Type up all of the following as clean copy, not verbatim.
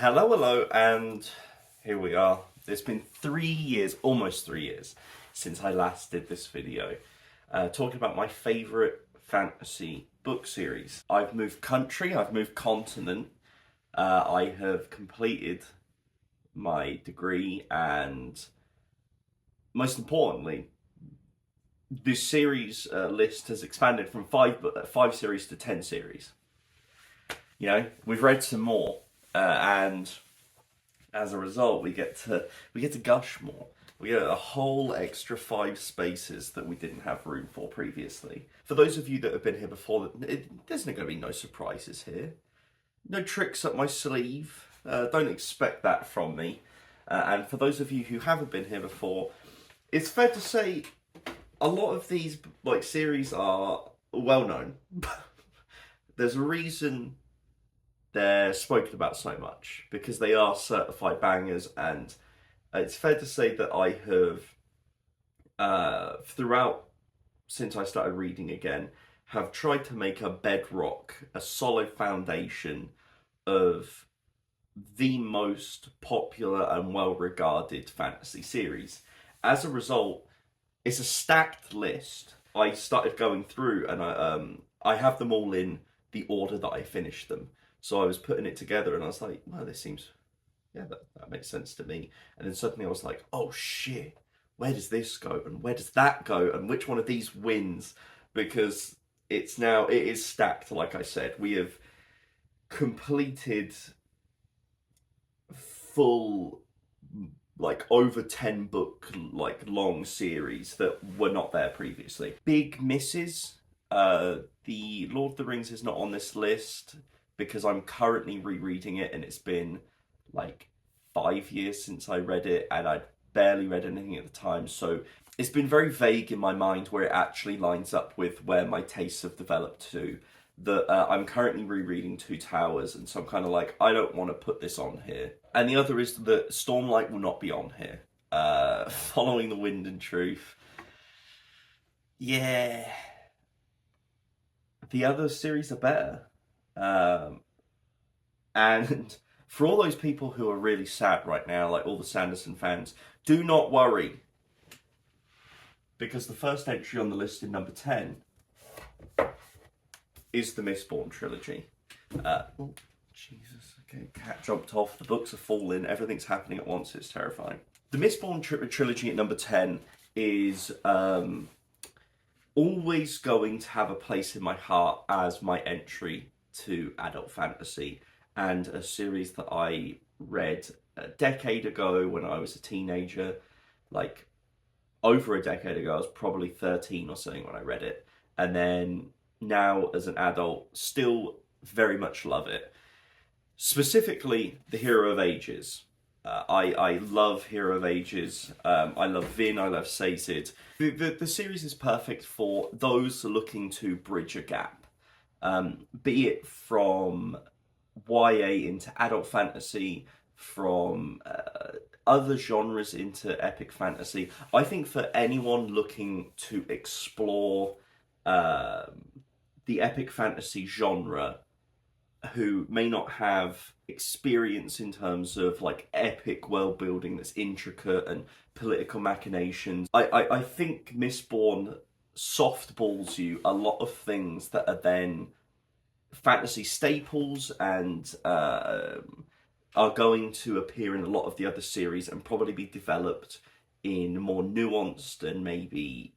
Hello, and here we are. It's been 3 years, almost 3 years, since I last did this video, talking about my favourite fantasy book series. I've moved country, I've moved continent, I have completed my degree, and most importantly, this series list has expanded from five series to 10 series. You know, we've read some more. And as a result, we get to gush more. We get a whole extra 5 spaces that we didn't have room for previously. For those of you that have been here before, there's going to be no surprises here, no tricks up my sleeve. Don't expect that from me. And for those of you who haven't been here before, it's fair to say a lot of these series are well known. There's a reason they're spoken about so much, because they are certified bangers, and it's fair to say that I have, throughout, since I started reading again, have tried to make a bedrock, a solid foundation of the most popular and well-regarded fantasy series. As a result, it's a stacked list. I started going through, and I have them all in the order that I finished them. So I was putting it together and I was like, well, this seems, yeah, that makes sense to me. And then suddenly I was like, oh shit, where does this go? And where does that go? And which one of these wins? Because it is stacked, like I said. We have completed full, over 10 book, long series that were not there previously. Big misses. The Lord of the Rings is not on this list, because I'm currently rereading it, and it's been 5 years since I read it, and I'd barely read anything at the time, so it's been very vague in my mind where it actually lines up with where my tastes have developed to. I'm currently rereading Two Towers, and so I'm kind of like, I don't want to put this on here. And the other is that Stormlight will not be on here. Following the Wind and Truth. Yeah. The other series are better. And for all those people who are really sad right now, like all the Sanderson fans, do not worry, because the first entry on the list in number 10 is the Mistborn Trilogy. Oh, Jesus, okay, cat jumped off, the books are falling, everything's happening at once, it's terrifying. The Mistborn Trilogy at number 10 is always going to have a place in my heart as my entry to adult fantasy, and a series that I read a decade ago when I was a teenager, over a decade ago. I was probably 13 or something when I read it, and then now as an adult, still very much love it. Specifically, the Hero of Ages. I love Hero of Ages. I love Vin, I love Sazed. The series is perfect for those looking to bridge a gap. Be it from YA into adult fantasy, from other genres into epic fantasy. I think for anyone looking to explore the epic fantasy genre, who may not have experience in terms of epic world building that's intricate and political machinations, I think Mistborn softballs you a lot of things that are then fantasy staples and are going to appear in a lot of the other series and probably be developed in more nuanced and maybe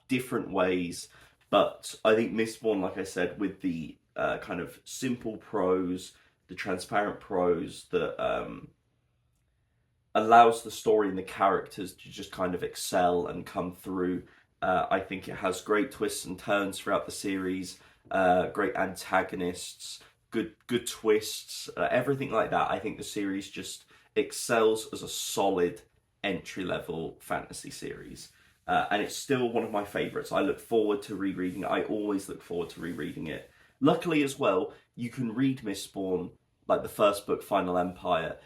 different ways. But I think Mistborn, like I said, with the kind of simple prose, the transparent prose that allows the story and the characters to just kind of excel and come through. I think it has great twists and turns throughout the series, great antagonists, good twists, everything like that. I think the series just excels as a solid entry-level fantasy series. And it's still one of my favourites. I look forward to rereading it. I always look forward to rereading it. Luckily as well, you can read Mistborn, the first book, Final Empire,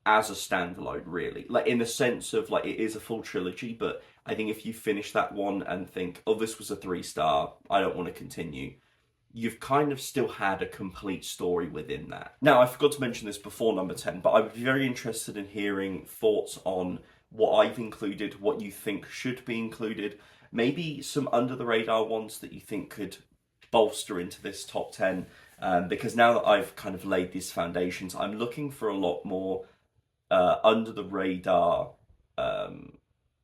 as a standalone, really. In the sense of, it is a full trilogy, but I think if you finish that one and think, oh, this was a 3-star, I don't want to continue, you've kind of still had a complete story within that. Now, I forgot to mention this before number 10, but I would be very interested in hearing thoughts on what I've included, what you think should be included, maybe some under the radar ones that you think could bolster into this top 10. Because now that I've kind of laid these foundations, I'm looking for a lot more under the radar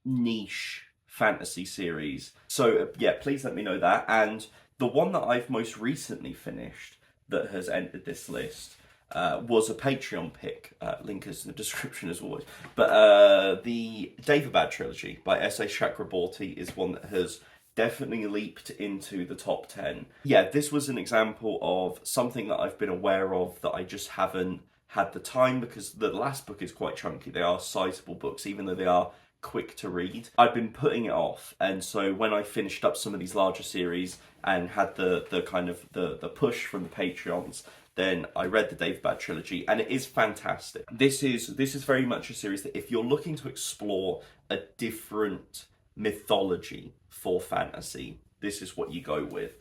niche fantasy series. So yeah, please let me know that. And the one that I've most recently finished that has entered this list was a Patreon pick. Link is in the description as always. But the Daevabad Trilogy by S.A. Chakraborty is one that has definitely leaped into the top 10. Yeah, this was an example of something that I've been aware of that I just haven't had the time, because the last book is quite chunky. They are sizable books, even though they are quick to read. I've been putting it off, and so when I finished up some of these larger series and had the kind of the push from the Patreons, then I read the Daevabad Trilogy, and it is fantastic. This is very much a series that if you're looking to explore a different mythology for fantasy, this is what you go with.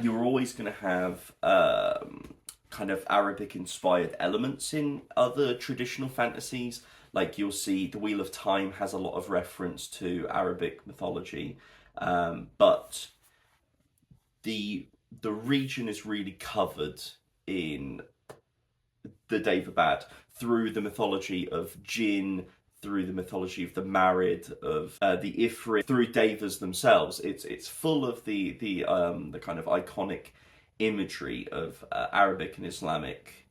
You're always going to have kind of Arabic-inspired elements in other traditional fantasies. Like you'll see the Wheel of Time has a lot of reference to Arabic mythology, but the region is really covered in the Daevabad through the mythology of Jinn, through the mythology of the Marid, of the Ifrit, through Devas themselves. It's full of the kind of iconic imagery of Arabic and Islamic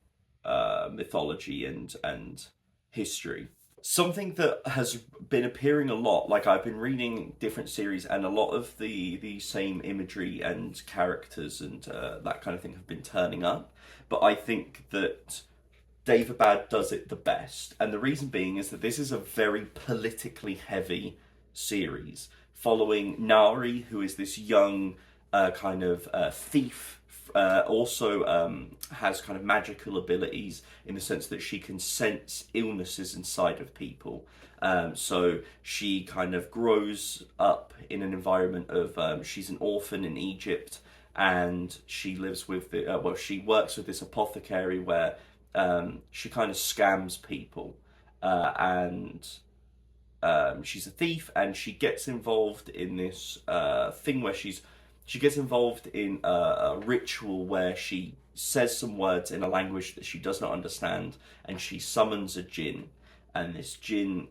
mythology and history. Something that has been appearing a lot, like I've been reading different series, and a lot of the same imagery and characters and that kind of thing have been turning up. But I think that Daevabad does it the best, and the reason being is that this is a very politically heavy series, following Nari, who is this young kind of thief. Also has kind of magical abilities in the sense that she can sense illnesses inside of people. So she kind of grows up in an environment of, she's an orphan in Egypt, and she lives with she works with this apothecary where she kind of scams people, and she's a thief, and she gets involved in this thing where she gets involved in a ritual where she says some words in a language that she does not understand, and she summons a jinn, and this jinn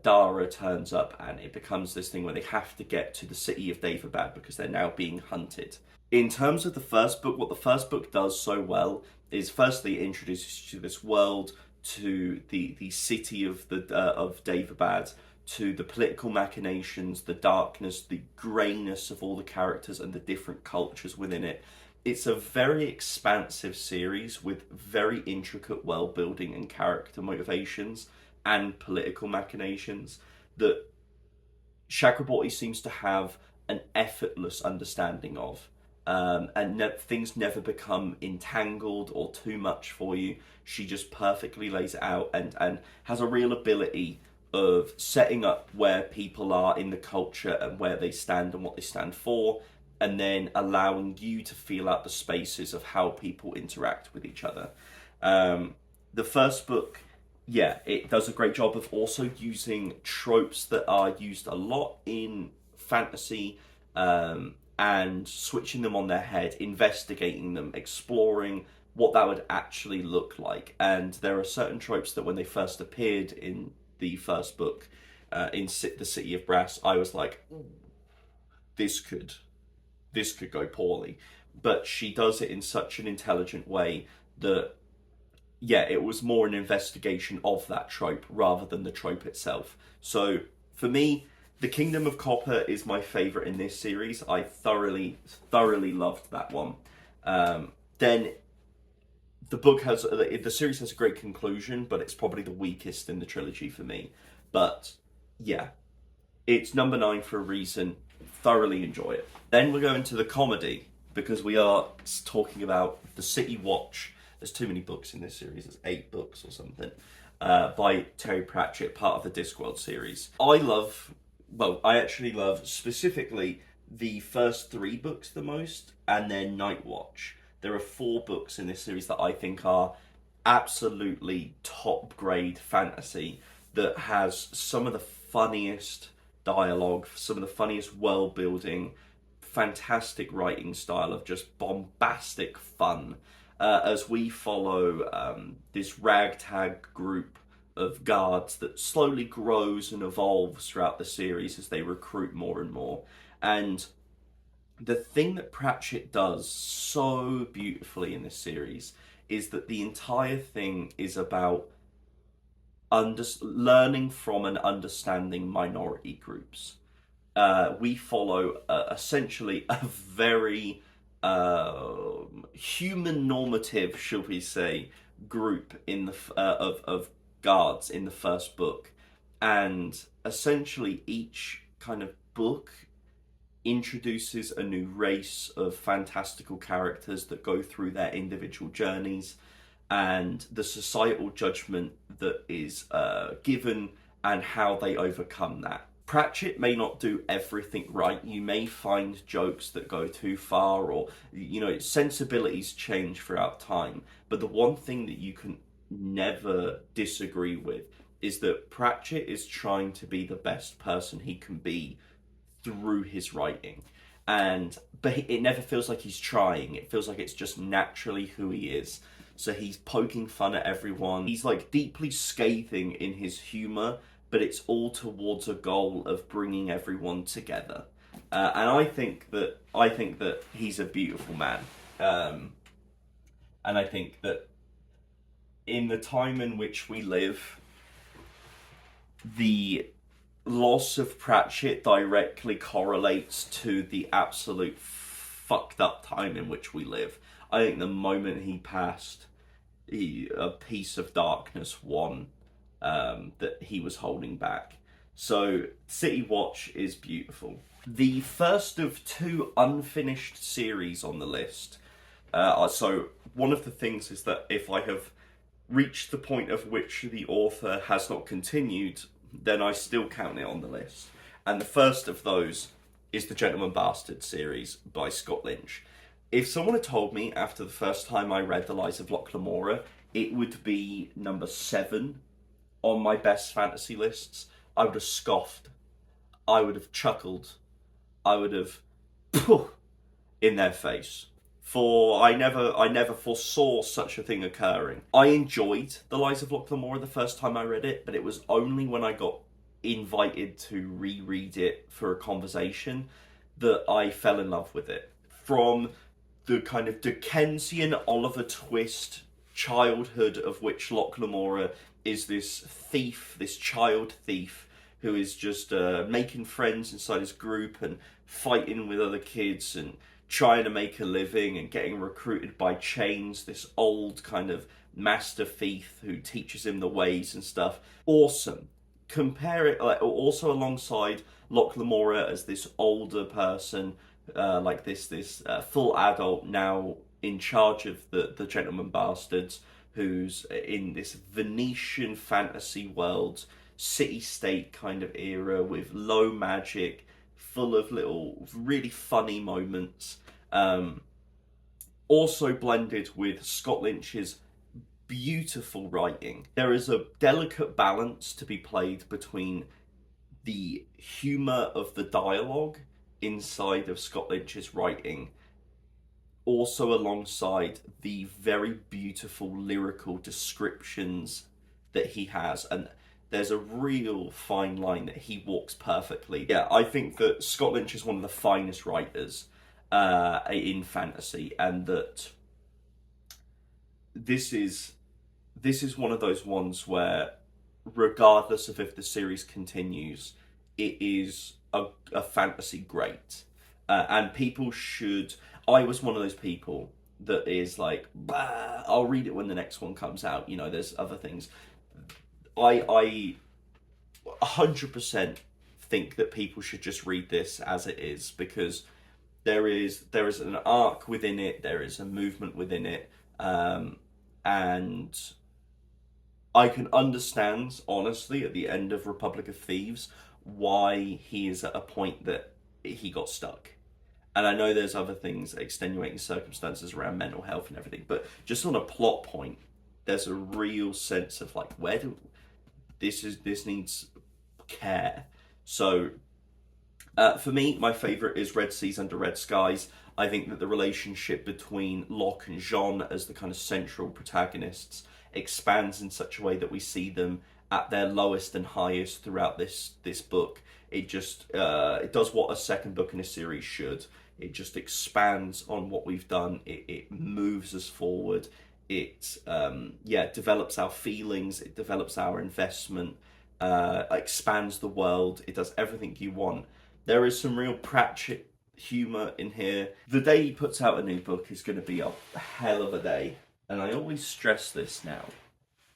Dara turns up, and it becomes this thing where they have to get to the city of Daevabad because they're now being hunted. In terms of the first book, what the first book does so well is firstly it introduces you to this world, to the city of Daevabad, to the political machinations, the darkness, the greyness of all the characters and the different cultures within it. It's a very expansive series with very intricate world building and character motivations and political machinations that Chakraborty seems to have an effortless understanding of. Things never become entangled or too much for you. She just perfectly lays it out and has a real ability of setting up where people are in the culture and where they stand and what they stand for, and then allowing you to feel out the spaces of how people interact with each other. The first book, yeah, it does a great job of also using tropes that are used a lot in fantasy, and switching them on their head, investigating them, exploring what that would actually look like. And there are certain tropes that when they first appeared in the first book, in the City of Brass, I was like, this could go poorly. But she does it in such an intelligent way that, yeah, it was more an investigation of that trope rather than the trope itself. So for me, The Kingdom of Copper is my favourite in this series. I thoroughly loved that one. Then the series has a great conclusion, but it's probably the weakest in the trilogy for me. But yeah, it's number 9 for a reason. Thoroughly enjoy it. Then we're going to the comedy, because we are talking about The City Watch. There's too many books in this series. There's 8 books or something. By Terry Pratchett, part of the Discworld series. I actually love specifically the first 3 books the most, and then Night Watch. there are 4 books in this series that I think are absolutely top grade fantasy that has some of the funniest dialogue, some of the funniest world building, fantastic writing style of just bombastic fun. As we follow this ragtag group of guards that slowly grows and evolves throughout the series as they recruit more and more. And the thing that Pratchett does so beautifully in this series is that the entire thing is about learning from and understanding minority groups. We follow essentially a very human normative, shall we say, group in the of guards in the first book, and essentially each kind of book introduces a new race of fantastical characters that go through their individual journeys and the societal judgment that is given and how they overcome that. Pratchett may not do everything right. You may find jokes that go too far, or sensibilities change throughout time. But the one thing that you can never disagree with is that Pratchett is trying to be the best person he can be through his writing. But it never feels like he's trying. It feels like it's just naturally who he is. So he's poking fun at everyone. He's like deeply scathing in his humor, but it's all towards a goal of bringing everyone together. And I think that he's a beautiful man. And I think that in the time in which we live, the loss of Pratchett directly correlates to the absolute fucked up time in which we live. I think the moment he passed, a piece of darkness won that he was holding back. So City Watch is beautiful. The first of 2 unfinished series on the list. So one of the things is that if I have reached the point of which the author has not continued, then I still count it on the list. And the first of those is the Gentleman Bastard series by Scott Lynch. If someone had told me after the first time I read The Lies of Locke Lamora, it would be number 7 on my best fantasy lists, I would have scoffed. I would have chuckled. I would have pooh in their face. For I never foresaw such a thing occurring. I enjoyed The Lies of Locke Lamora the first time I read it, but it was only when I got invited to reread it for a conversation that I fell in love with it. From the kind of Dickensian Oliver Twist childhood of which Locke Lamora is this thief, this child thief, who is just making friends inside his group and fighting with other kids and trying to make a living and getting recruited by Chains, this old kind of master thief who teaches him the ways and stuff. Awesome. Compare it also alongside Locke Lamora as this older person, like this full adult now in charge of the Gentleman Bastards, who's in this Venetian fantasy world, city-state kind of era with low magic, full of little really funny moments. Also blended with Scott Lynch's beautiful writing. There is a delicate balance to be played between the humour of the dialogue inside of Scott Lynch's writing, also alongside the very beautiful lyrical descriptions that he has, and there's a real fine line that he walks perfectly. Yeah, I think that Scott Lynch is one of the finest writers in fantasy, and that this is one of those ones where, regardless of if the series continues, it is a fantasy great. And people should... I was one of those people that is like, bah, I'll read it when the next one comes out. There's other things. I 100% think that people should just read this as it is, because there is an arc within it, there is a movement within it, and I can understand, honestly, at the end of Republic of Thieves, why he is at a point that he got stuck. And I know there's other things, extenuating circumstances around mental health and everything, but just on a plot point, there's a real sense of like, where do this needs care. So for me, my favourite is Red Seas Under Red Skies. I think that the relationship between Locke and Jean as the kind of central protagonists expands in such a way that we see them at their lowest and highest throughout this book. It just it does what a second book in a series should. It just expands on what we've done. It moves us forward. It develops our feelings. It develops our investment. Expands the world. It does everything you want. There is some real Pratchett humour in here. The day he puts out a new book is going to be a hell of a day. And I always stress this now,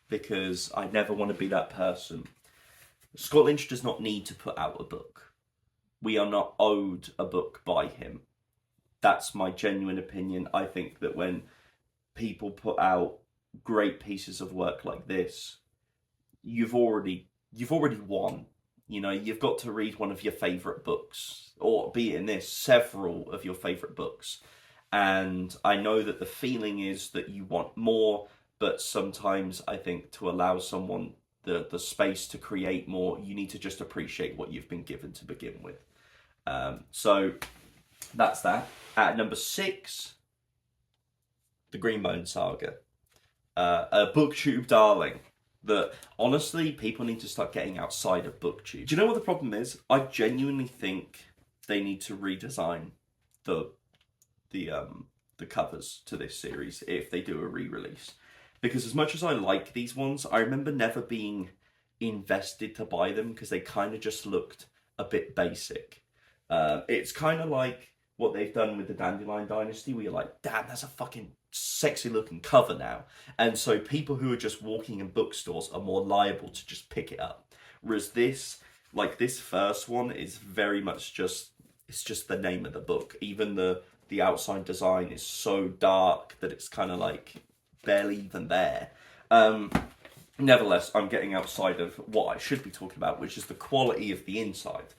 because I never want to be that person. Scott Lynch does not need to put out a book. We are not owed a book by him. That's my genuine opinion. I think that when people put out great pieces of work like this, you've already won. You know, you've got to read one of your favourite books, or be it in this, several of your favourite books. And I know that the feeling is that you want more, but sometimes I think to allow someone the space to create more, you need to just appreciate what you've been given to begin with. So that's that. At number 6, the Greenbone Saga. A BookTube darling that honestly people need to start getting outside of BookTube. Do you know what the problem is? I genuinely think they need to redesign the covers to this series if they do a re-release. Because as much as I like these ones, I remember never being invested to buy them because they kind of just looked a bit basic. It's kind of like what they've done with the Dandelion Dynasty, where you're like, damn, that's a fucking sexy looking cover now. And so people who are just walking in bookstores are more liable to just pick it up. Whereas this first one is very much just, it's just the name of the book. Even the outside design is so dark that it's kind of like barely even there. Nevertheless, I'm getting outside of what I should be talking about, which is the quality of the inside.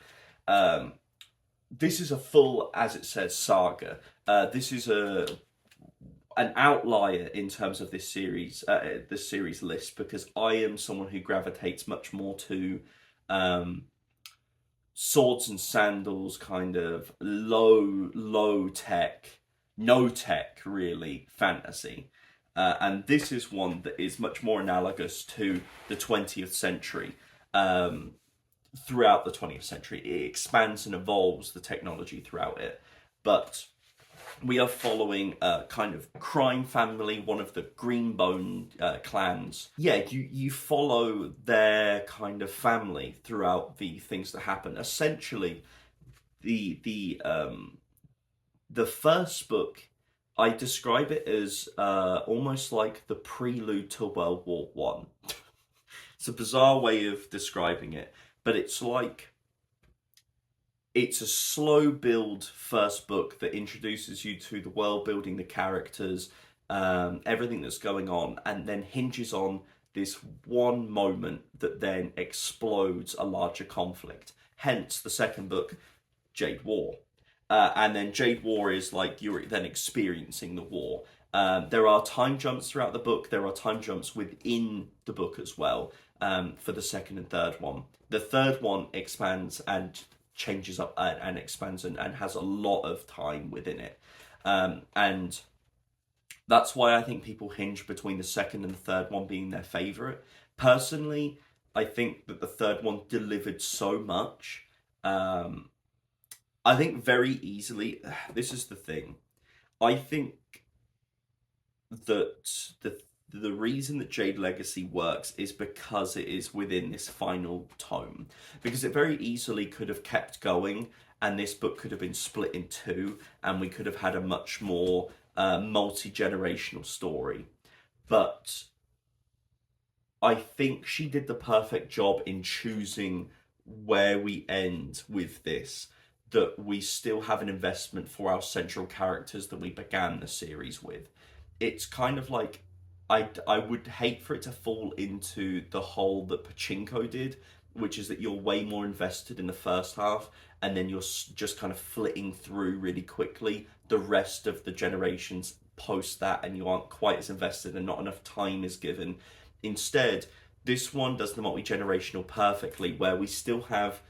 This is a full, as it says, saga. This is an outlier in terms of this series list, because I am someone who gravitates much more to swords and sandals, kind of low tech, no tech really fantasy. And this is one that is much more analogous to the 20th century. Throughout the 20th century, it expands and evolves the technology throughout it. But we are following a kind of crime family, one of the Greenbone clans. Yeah, you follow their kind of family throughout the things that happen. Essentially, the first book, I describe it as almost like the prelude to World War One. It's a bizarre way of describing it, but it's like, it's a slow build first book that introduces you to the world building, the characters, everything that's going on, and then hinges on this one moment that then explodes a larger conflict. Hence the second book, Jade War. And then Jade War is like you're then experiencing the war. There are time jumps throughout the book. There are time jumps within the book as well, for the second and third one. The third one expands and changes up and expands and has a lot of time within it. And that's why I think people hinge between the second and the third one being their favourite. Personally, I think that the third one delivered so much. I think very easily, this is the thing, I think that the reason that Jade Legacy works is because it is within this final tome. Because it very easily could have kept going, and this book could have been split in two, and we could have had a much more multi-generational story. But I think she did the perfect job in choosing where we end with this, that we still have an investment for our central characters that we began the series with. It's kind of like, I would hate for it to fall into the hole that Pachinko did, which is that you're way more invested in the first half, and then you're just kind of flitting through really quickly the rest of the generations post that, and you aren't quite as invested and not enough time is given. Instead, this one does the multi-generational perfectly, where we still have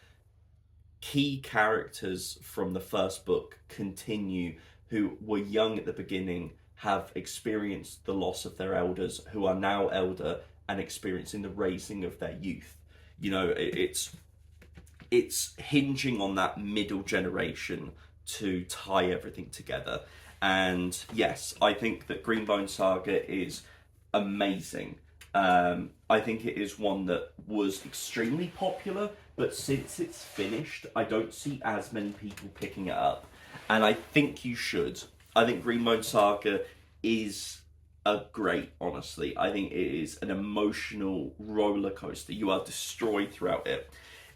key characters from the first book continue, who were young at the beginning, have experienced the loss of their elders, who are now elder and experiencing the raising of their youth. You know, it's hinging on that middle generation to tie everything together. And yes, I think that Greenbone Saga is amazing. I think it is one that was extremely popular, but since it's finished, I don't see as many people picking it up. And I think you should. I think Greenbone Saga is a great, honestly. I think it is an emotional roller coaster. You are destroyed throughout it.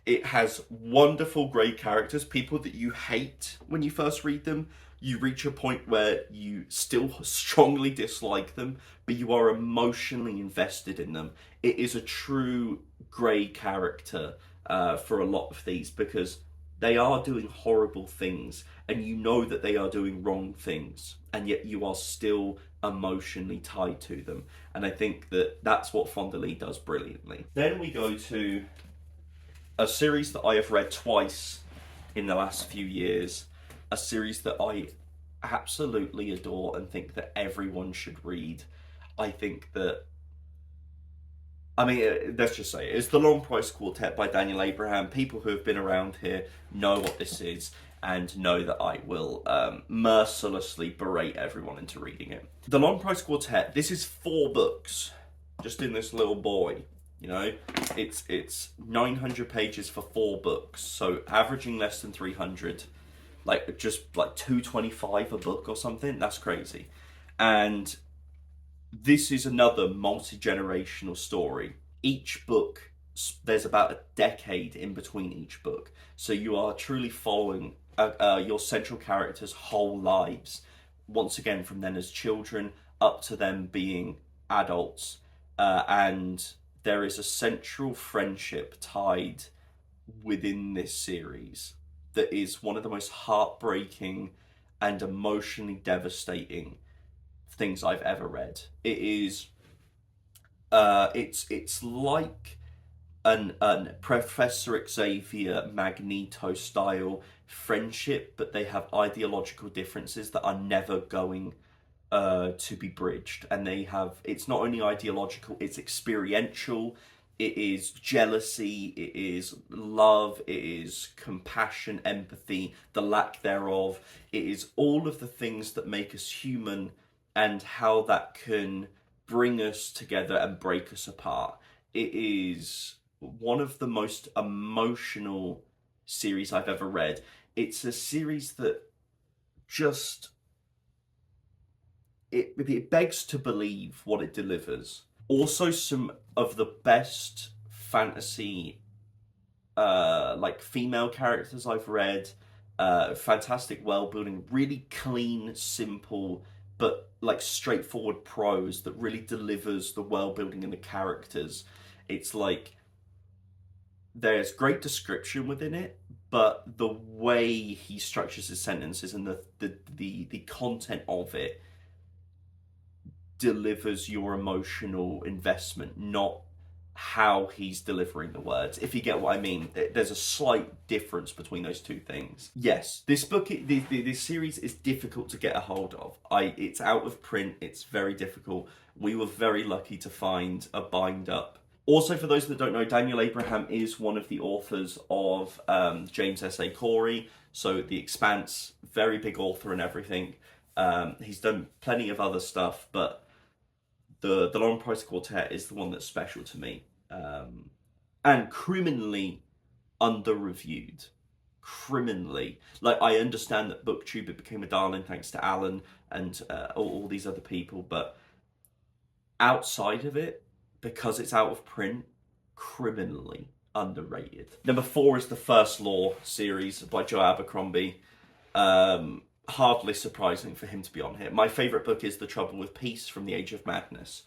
It has wonderful great characters, people that you hate when you first read them. You reach a point where you still strongly dislike them, but you are emotionally invested in them. It is a true grey character for a lot of these, because they are doing horrible things, and you know that they are doing wrong things, and yet you are still emotionally tied to them. And I think that that's what Fonda does brilliantly. Then we go to a series that I have read twice in the last few years, a series that I absolutely adore and think that everyone should read. I think that, I mean, let's just say it's The Long Price Quartet by Daniel Abraham. People who have been around here know what this is and know that I will mercilessly berate everyone into reading it. The Long Price Quartet, this is 4 books just in this little boy. You know, it's 900 pages for 4 books, so averaging less than 300, like just like 225 a book or something. That's crazy. And this is another multi-generational story. Each book, there's about a decade in between each book, so you are truly following your central characters' whole lives, once again from them as children up to them being adults, and there is a central friendship tied within this series that is one of the most heartbreaking and emotionally devastating things I've ever read. It is, it's like an Professor Xavier Magneto style friendship, but they have ideological differences that are never going to be bridged. And they have, it's not only ideological, it's experiential, it is jealousy, it is love, it is compassion, empathy, the lack thereof. It is all of the things that make us human, and how that can bring us together and break us apart. It is one of the most emotional series I've ever read. It's a series that just, it begs to believe what it delivers. Also, some of the best fantasy like female characters I've read. Fantastic world building, really clean, simple, but like straightforward prose that really delivers the world building and the characters. It's like there's great description within it, but the way he structures his sentences and the content of it delivers your emotional investment, not how he's delivering the words, if you get what I mean. There's a slight difference between those two things. Yes, this book, this series is difficult to get a hold of. It's out of print, it's very difficult. We were very lucky to find a bind up. Also, for those that don't know, Daniel Abraham is one of the authors of James S.A. Corey, so The Expanse, very big author and everything. He's done plenty of other stuff, but the Long Price Quartet is the one that's special to me. And criminally under-reviewed. Criminally. Like, I understand that BookTube, it became a darling thanks to Alan and all these other people, but outside of it, because it's out of print, criminally underrated. Number 4 is the First Law series by Joe Abercrombie. Hardly surprising for him to be on here. My favourite book is The Trouble with Peace from the Age of Madness.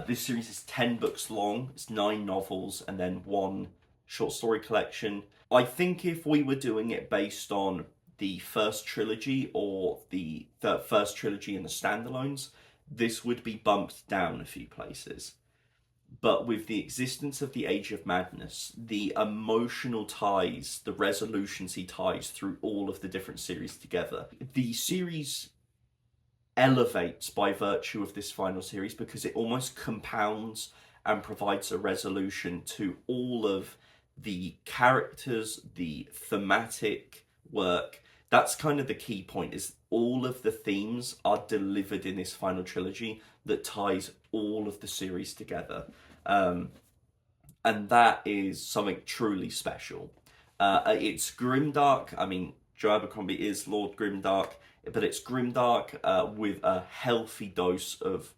This series is 10 books long. It's 9 novels and then 1 short story collection. I think if we were doing it based on the first trilogy or the first trilogy and the standalones, this would be bumped down a few places. But with the existence of the Age of Madness, the emotional ties, the resolutions he ties through all of the different series together, the series elevates by virtue of this final series because it almost compounds and provides a resolution to all of the characters, the thematic work. That's kind of the key point, is all of the themes are delivered in this final trilogy that ties all of the series together. And that is something truly special. It's grimdark. I mean, Joe Abercrombie is Lord Grimdark, but it's grimdark with a healthy dose of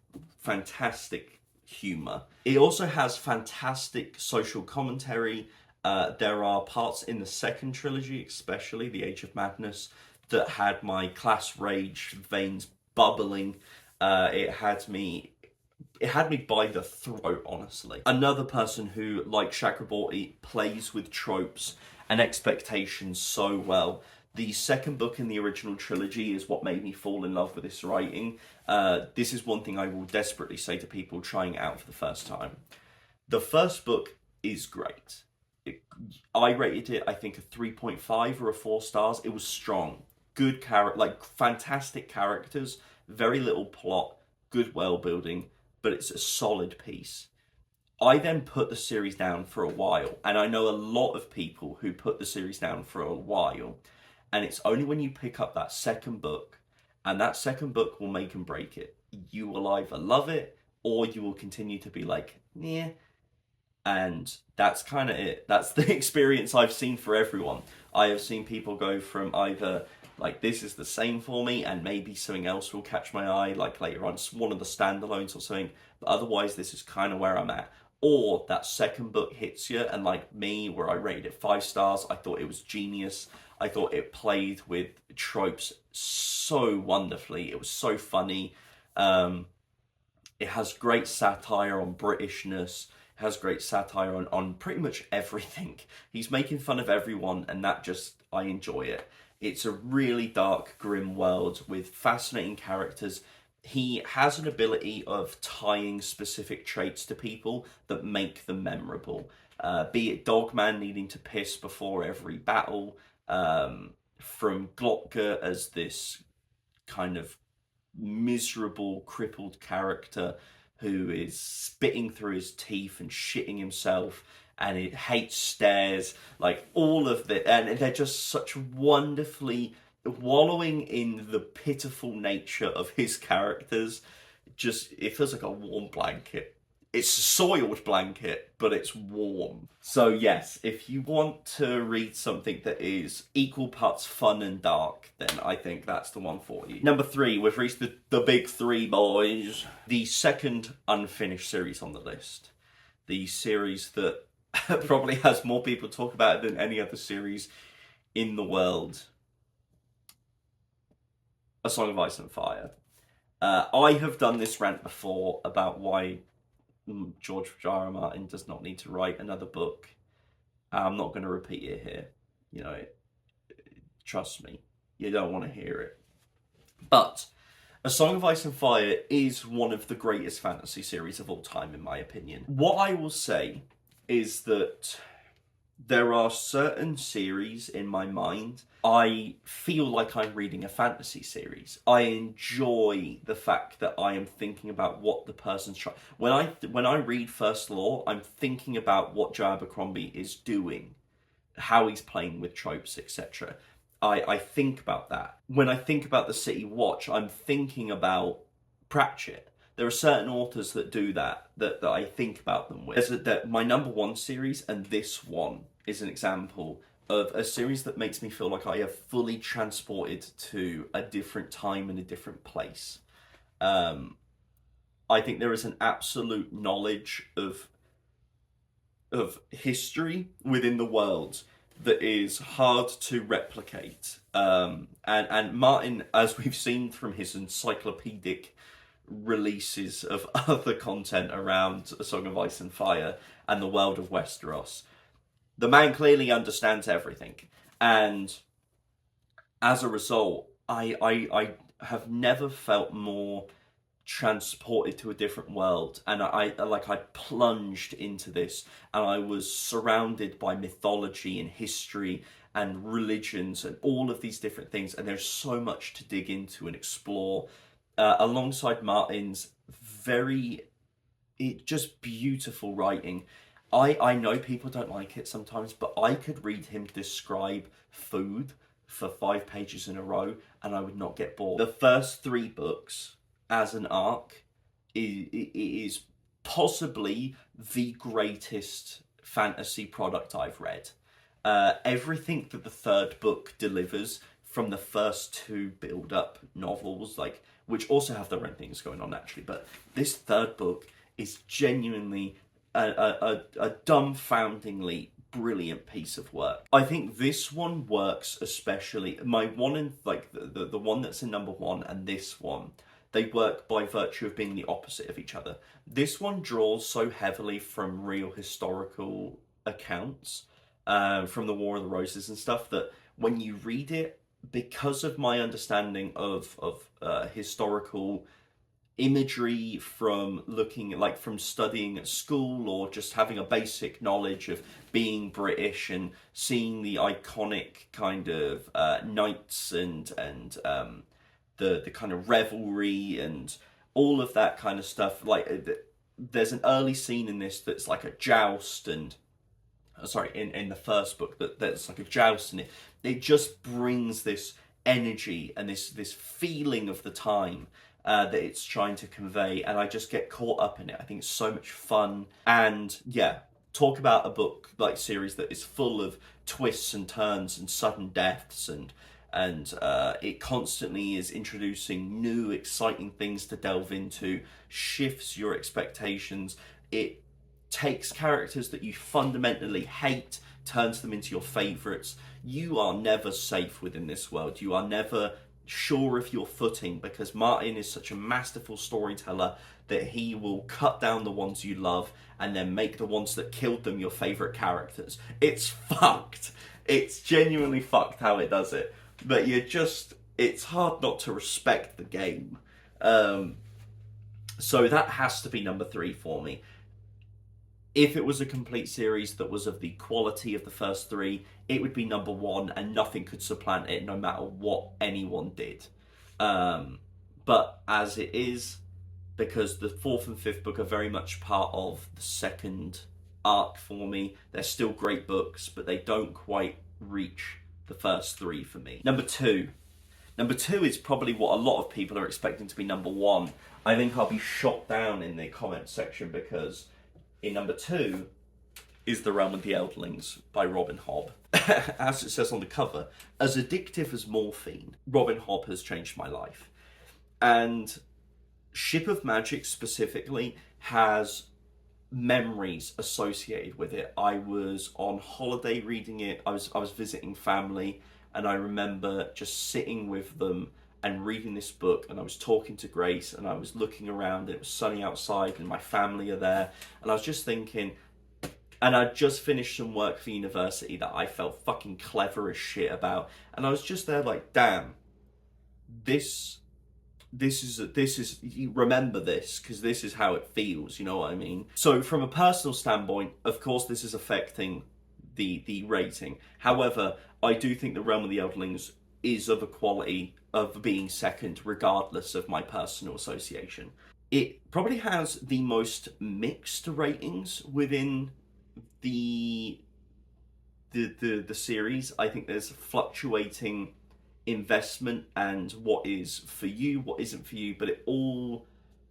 fantastic humour. It also has fantastic social commentary. There are parts in the second trilogy, especially The Age of Madness, that had my class rage veins bubbling. It had me by the throat, honestly. Another person who, like Chakraborty, plays with tropes and expectations so well. The second book in the original trilogy is what made me fall in love with this writing. This is one thing I will desperately say to people trying it out for the first time. The first book is great. I rated it, I think, a 3.5 or a 4 stars. It was strong. Good fantastic characters, very little plot, good world building, but it's a solid piece. I then put the series down for a while, and I know a lot of people who put the series down for a while, and it's only when you pick up that second book, and that second book will make and break it. You will either love it, or you will continue to be like, yeah. And that's kind of it. That's the experience I've seen for everyone. I have seen people go from either, like, this is the same for me, and maybe something else will catch my eye, like later on, one of the standalones or something, but otherwise this is kind of where I'm at. Or that second book hits you, and like me, where I rated it 5 stars, I thought it was genius. I thought it played with tropes so wonderfully. It was so funny. It has great satire on Britishness, has great satire on pretty much everything. He's making fun of everyone, and that just, I enjoy it. It's a really dark, grim world with fascinating characters. He has an ability of tying specific traits to people that make them memorable. Be it Dogman needing to piss before every battle, from Glotker as this kind of miserable, crippled character who is spitting through his teeth and shitting himself, and it hates stairs, like all of the, and they're just such wonderfully wallowing in the pitiful nature of his characters. Just, it feels like a warm blanket. It's a soiled blanket, but it's warm. So yes, if you want to read something that is equal parts fun and dark, then I think that's the one for you. Number 3, we've reached the big 3, boys. The second unfinished series on the list. The series that probably has more people talk about it than any other series in the world. A Song of Ice and Fire. I have done this rant before about why George R. R. Martin does not need to write another book. I'm not going to repeat it here. You know, trust me, you don't want to hear it. But A Song of Ice and Fire is one of the greatest fantasy series of all time, in my opinion. What I will say is that there are certain series in my mind I feel like I'm reading a fantasy series. I enjoy the fact that I am thinking about what the person's trying. When I read First Law, I'm thinking about what Joe Abercrombie is doing, how he's playing with tropes, etc. I think about that. When I think about The City Watch, I'm thinking about Pratchett. There are certain authors that do that I think about them with. My number 1 series, and this one is an example of a series that makes me feel like I have fully transported to a different time and a different place. I think there is an absolute knowledge of history within the world that is hard to replicate. And Martin, as we've seen from his encyclopedic releases of other content around A Song of Ice and Fire and the world of Westeros, The man clearly understands everything. And as a result, I have never felt more transported to a different world, and I plunged into this, and I was surrounded by mythology and history and religions and all of these different things, and there's so much to dig into and explore, alongside Martin's just beautiful writing. I know people don't like it sometimes, but I could read him describe food for 5 pages in a row and I would not get bored. The first 3 books as an arc is possibly the greatest fantasy product I've read. Everything that the third book delivers from the first 2 build-up novels, like, which also have their own things going on naturally, but this third book is genuinely a dumbfoundingly brilliant piece of work. I think this one works especially. My one and like the one that's in number 1 and this one, they work by virtue of being the opposite of each other. This one draws so heavily from real historical accounts, from the War of the Roses and stuff, that when you read it, because of my understanding of historical imagery from from studying at school, or just having a basic knowledge of being British and seeing the iconic kind of knights and the kind of revelry and all of that kind of stuff. There's an early scene in this that's like a joust, and in the first book that's like a joust, and it just brings this energy and this feeling of the time that it's trying to convey, and I just get caught up in it. I think it's so much fun, and yeah, talk about a book like series that is full of twists and turns and sudden deaths, and it constantly is introducing new exciting things to delve into, shifts your expectations. It takes characters that you fundamentally hate, turns them into your favourites. You are never safe within this world. You are never sure of your footing, because Martin is such a masterful storyteller that he will cut down the ones you love and then make the ones that killed them your favourite characters. It's fucked. It's genuinely fucked how it does it. But it's hard not to respect the game. So that has to be number 3 for me. If it was a complete series that was of the quality of the first 3, it would be number 1, and nothing could supplant it, no matter what anyone did. But as it is, because the 4th and 5th book are very much part of the second arc for me, they're still great books, but they don't quite reach the first 3 for me. Number 2. Number 2 is probably what a lot of people are expecting to be number 1. I think I'll be shot down in the comment section, because in number 2 is The Realm of the Elderlings by Robin Hobb. As it says on the cover, as addictive as morphine, Robin Hobb has changed my life. And Ship of Magic specifically has memories associated with it. I was on holiday reading it. I was visiting family, and I remember just sitting with them and reading this book, and I was talking to Grace, and I was looking around. It was sunny outside and my family are there, and I was just thinking, and I'd just finished some work for university that I felt fucking clever as shit about, and I was just there like, damn, this is you remember this, because this is how it feels, you know what I mean? So from a personal standpoint, of course this is affecting the rating. However, I do think The Realm of the Elderlings is of a quality of being second, regardless of my personal association. It probably has the most mixed ratings within the series. I think there's fluctuating investment and what is for you, what isn't for you, but it all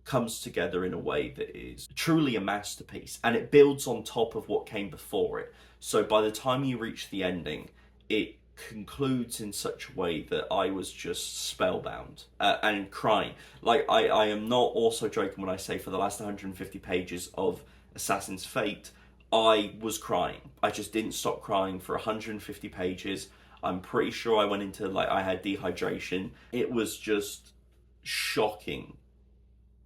comes together in a way that is truly a masterpiece, and it builds on top of what came before it. So by the time you reach the ending, it concludes in such a way that I was just spellbound and crying. Like, I am not also joking when I say for the last 150 pages of Assassin's Fate, I was crying. I just didn't stop crying for 150 pages. I'm pretty sure I went into, I had dehydration. It was just shocking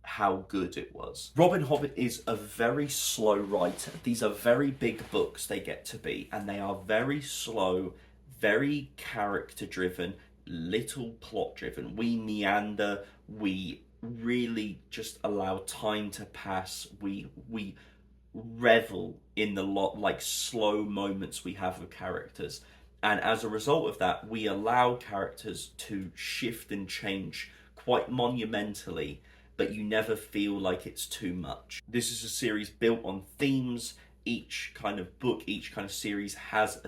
how good it was. Robin Hobb is a very slow writer. These are very big books they get to be, and they are very slow, very character driven, little plot driven. We meander, we really just allow time to pass. We revel in the slow moments we have with characters. And as a result of that, we allow characters to shift and change quite monumentally, but you never feel like it's too much. This is a series built on themes. Each kind of book, each kind of series has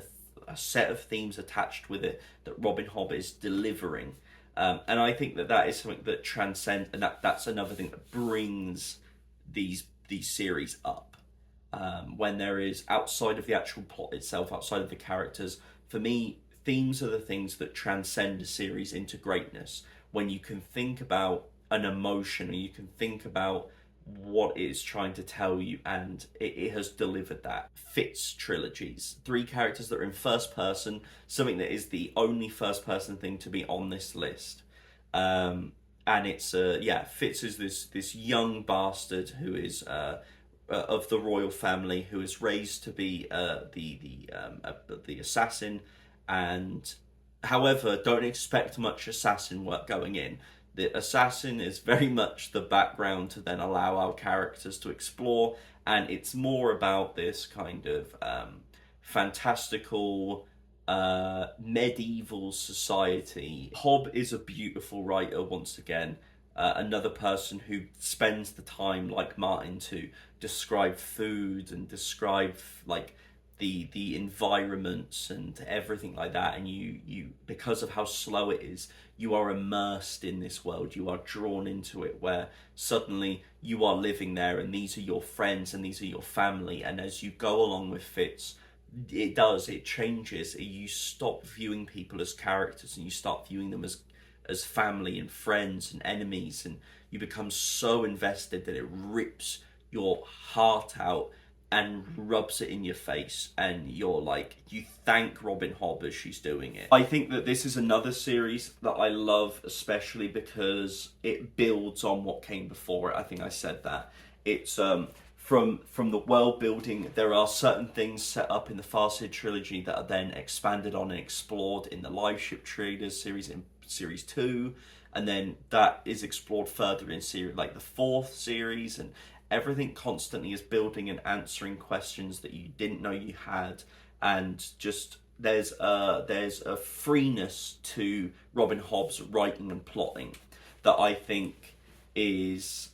a set of themes attached with it that Robin Hobb is delivering. And I think that is something that transcends, and that's another thing that brings these series up. When there is, outside of the actual plot itself, outside of the characters, for me, themes are the things that transcend a series into greatness. When you can think about an emotion, or you can think about what it is trying to tell you, and it has delivered that. Fitz trilogies, 3 characters that are in first person, something that is the only first person thing to be on this list. And it's Fitz is this young bastard who is of the royal family, who is raised to be the assassin, and however, don't expect much assassin work going in. The assassin is very much the background to then allow our characters to explore, and it's more about this kind of fantastical medieval society. Hobb is a beautiful writer once again. Another person who spends the time, like Martin, to describe food and describe like the environments and everything like that, and you because of how slow it is, you are immersed in this world, you are drawn into it, where suddenly you are living there, and these are your friends and these are your family. And as you go along with Fitz, it changes. You stop viewing people as characters and you start viewing them as family and friends and enemies, and you become so invested that it rips your heart out and rubs it in your face, and you thank Robin Hobb as she's doing it. I think that this is another series that I love, especially because it builds on what came before it. I think I said that. It's from the world building, there are certain things set up in the Farseid trilogy that are then expanded on and explored in the Live Ship Traders series in series 2, and then that is explored further in series like the 4th series, and everything constantly is building and answering questions that you didn't know you had. And just there's a freeness to Robin Hobb's writing and plotting that I think is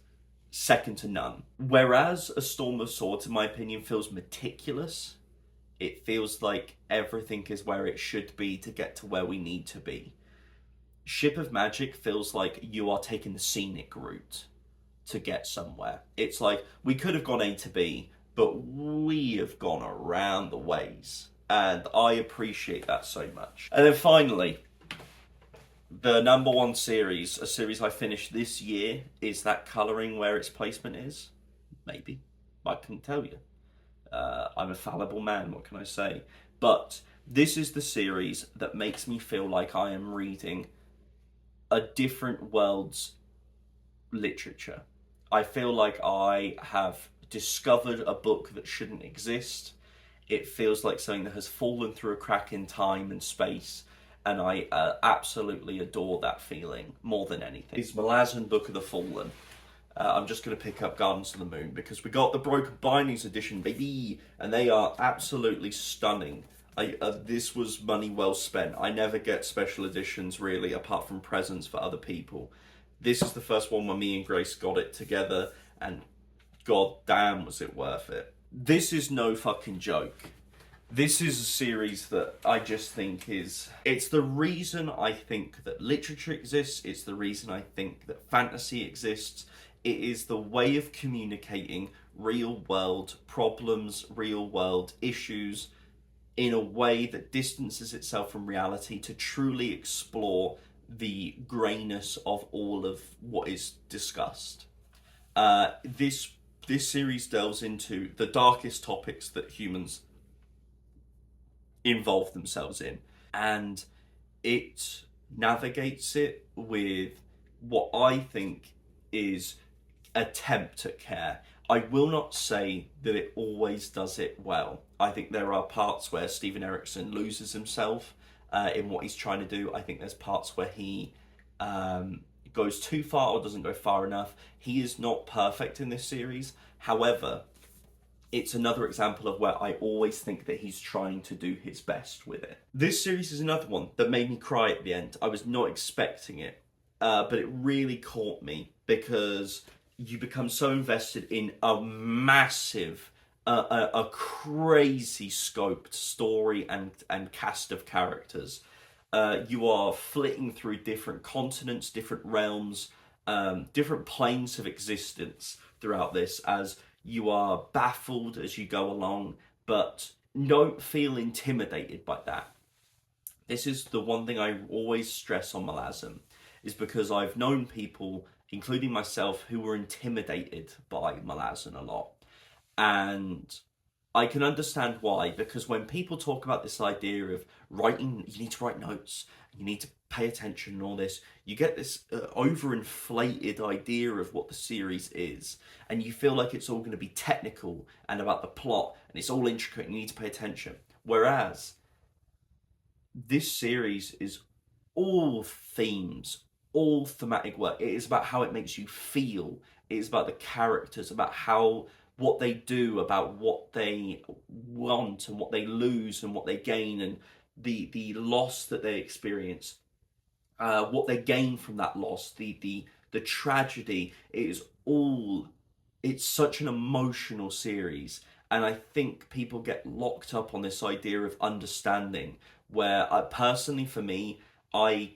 second to none. Whereas A Storm of Swords, in my opinion, feels meticulous. It feels like everything is where it should be to get to where we need to be. Ship of Magic feels like you are taking the scenic route to get somewhere. It's like, we could have gone A to B, but we have gone around the ways. And I appreciate that so much. And then finally, the number one series, a series I finished this year, is that colouring where its placement is? Maybe. I couldn't tell you. I'm a fallible man, what can I say? But this is the series that makes me feel like I am reading a different world's literature. I feel like I have discovered a book that shouldn't exist. It feels like something that has fallen through a crack in time and space, and I absolutely adore that feeling more than anything. It's Malazan Book of the Fallen. I'm just going to pick up Gardens of the Moon because we got the Broken Bindings edition, baby, and they are absolutely stunning. This was money well spent. I never get special editions really, apart from presents for other people. This is the first one where me and Grace got it together, and god damn was it worth it. This is no fucking joke. This is a series that I just think it's the reason I think that literature exists, it's the reason I think that fantasy exists. It is the way of communicating real world problems, real world issues, in a way that distances itself from reality to truly explore the greyness of all of what is discussed. This series delves into the darkest topics that humans involve themselves in, and it navigates it with what I think is attempt at care. I will not say that it always does it well. I think there are parts where Steven Erikson loses himself in what he's trying to do. I think there's parts where he goes too far or doesn't go far enough. He is not perfect in this series. However, it's another example of where I always think that he's trying to do his best with it. This series is another one that made me cry at the end. I was not expecting it, but it really caught me because you become so invested in a massive, a crazy scoped story and cast of characters. You are flitting through different continents, different realms, different planes of existence throughout this as you are baffled as you go along, but don't feel intimidated by that. This is the one thing I always stress on Malazan, is because I've known people, including myself, who were intimidated by Malazan a lot. And I can understand why, because when people talk about this idea of writing, you need to write notes, you need to pay attention and all this, you get this overinflated idea of what the series is, and you feel like it's all going to be technical and about the plot, and it's all intricate and you need to pay attention. Whereas this series is all themes, all thematic work. It is about how it makes you feel. It is about the characters, about how what they do, about what they want and what they lose and what they gain, and the loss that they experience, what they gain from that loss, the tragedy. It's such an emotional series, and I think people get locked up on this idea of understanding, where personally for me, I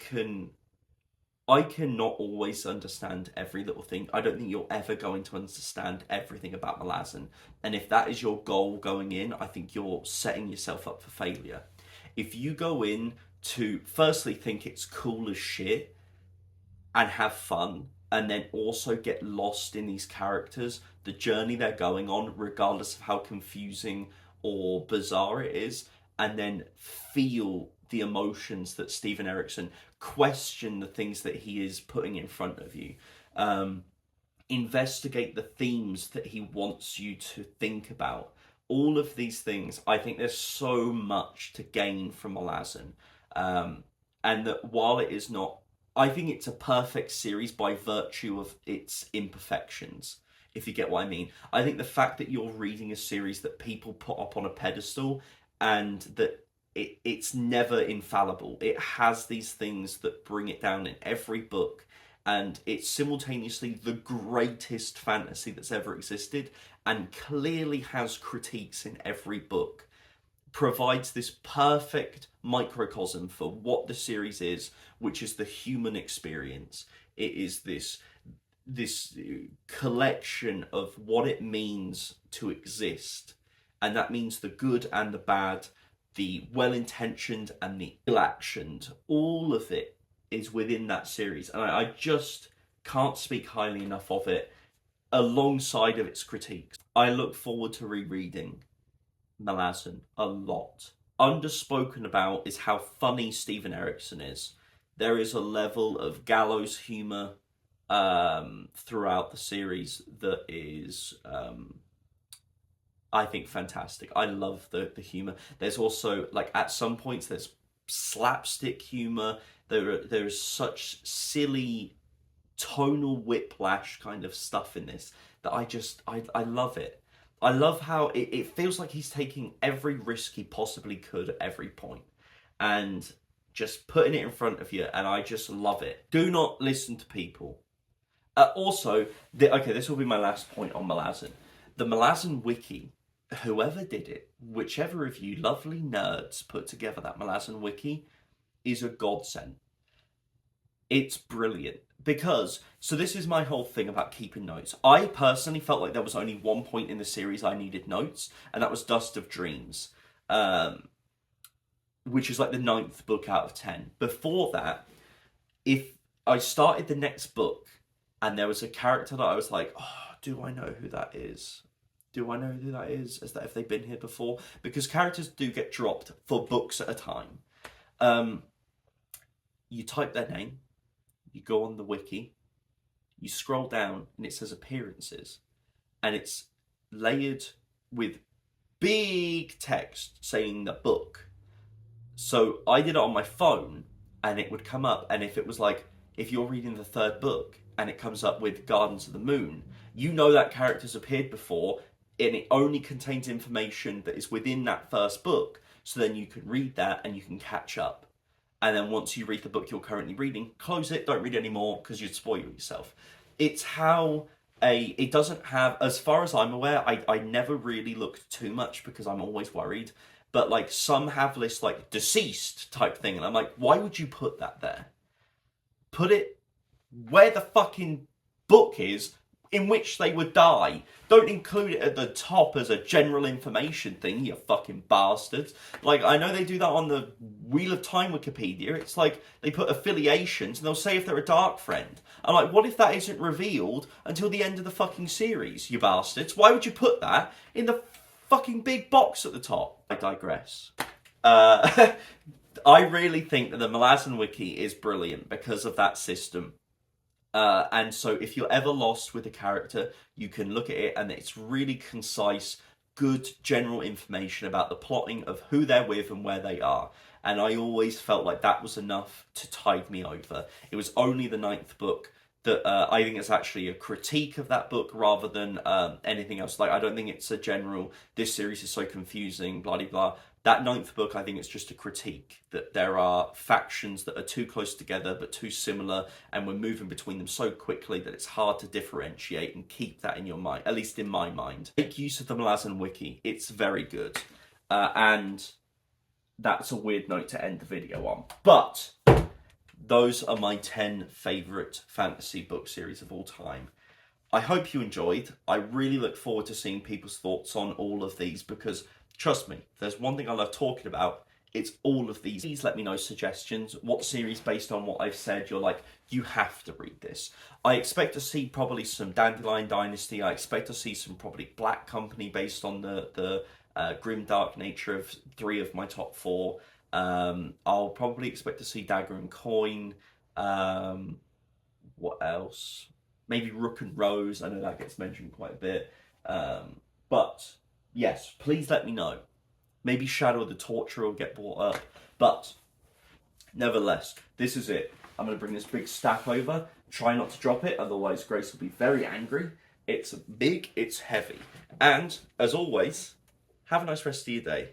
cannot always understand every little thing. I don't think you're ever going to understand everything about Malazan. And if that is your goal going in, I think you're setting yourself up for failure. If you go in to firstly think it's cool as shit and have fun, and then also get lost in these characters, the journey they're going on, regardless of how confusing or bizarre it is, and then feel the emotions that Steven Erikson, question the things that he is putting in front of you, investigate the themes that he wants you to think about. All of these things, I think there's so much to gain from Malazan, and that while it is not, I think it's a perfect series by virtue of its imperfections, if you get what I mean. I think the fact that you're reading a series that people put up on a pedestal, and that it's never infallible. It has these things that bring it down in every book, and it's simultaneously the greatest fantasy that's ever existed, and clearly has critiques in every book. Provides this perfect microcosm for what the series is, which is the human experience. It is this collection of what it means to exist, and that means the good and the bad, the well-intentioned and the ill-actioned. All of it is within that series, and I just can't speak highly enough of it, alongside of its critiques. I look forward to rereading Malazan a lot. Underspoken about is how funny Steven Erikson is. There is a level of gallows humour throughout the series that is, I think, fantastic. I love the humour. There's also, like, at some points, there's slapstick humour. There is such silly tonal whiplash kind of stuff in this that I love it. I love how it feels like he's taking every risk he possibly could at every point and just putting it in front of you, and I just love it. Do not listen to people. Also, this will be my last point on Malazan. The Malazan wiki, whoever did it, whichever of you lovely nerds put together that Malazan wiki, is a godsend. It's brilliant. Because, so this is my whole thing about keeping notes. I personally felt like there was only one point in the series I needed notes, and that was Dust of Dreams, which is like the 9th book out of 10. Before that, if I started the next book and there was a character that I was like, oh, do I know who that is? Do I know who that is? Have they been here before? Because characters do get dropped for books at a time. You type their name, you go on the wiki, you scroll down and it says appearances, and it's layered with big text saying the book. So I did it on my phone, and it would come up, and if it was like, if you're reading the third book and it comes up with Gardens of the Moon, you know that character's appeared before, and it only contains information that is within that first book, so then you can read that and you can catch up. And then once you read the book you're currently reading, close it, don't read anymore, because you'd spoil yourself. It's how it doesn't have, as far as I'm aware, I never really looked too much because I'm always worried, but like some have this like deceased type thing, and I'm like, why would you put that there? Put it where the fucking book is in which they would die. Don't include it at the top as a general information thing, you fucking bastards. Like, I know they do that on the Wheel of Time Wikipedia. It's like they put affiliations and they'll say if they're a dark friend. I'm like, what if that isn't revealed until the end of the fucking series, you bastards? Why would you put that in the fucking big box at the top? I digress. I really think that the Malazan Wiki is brilliant because of that system. And so if you're ever lost with a character, you can look at it and it's really concise, good general information about the plotting of who they're with and where they are. And I always felt like that was enough to tide me over. It was only the 9th book that I think it's actually a critique of that book rather than anything else. Like, I don't think it's a general, this series is so confusing, blah, blah, blah. That 9th book, I think it's just a critique that there are factions that are too close together but too similar, and we're moving between them so quickly that it's hard to differentiate and keep that in your mind, at least in my mind. Make use of the Malazan Wiki. It's very good. And that's a weird note to end the video on. But those are my 10 favourite fantasy book series of all time. I hope you enjoyed. I really look forward to seeing people's thoughts on all of these because, trust me, there's one thing I love talking about, it's all of these. Please let me know suggestions. What series, based on what I've said, you're like, you have to read this. I expect to see probably some Dandelion Dynasty. I expect to see some probably Black Company based on the grimdark nature of 3 of my top 4. I'll probably expect to see Dagger and Coin. What else? Maybe Rook and Rose. I know that gets mentioned quite a bit. But yes, please let me know. Maybe Shadow of the Torturer will get brought up. But nevertheless, this is it. I'm going to bring this big stack over. Try not to drop it, otherwise Grace will be very angry. It's big, it's heavy. And, as always, have a nice rest of your day.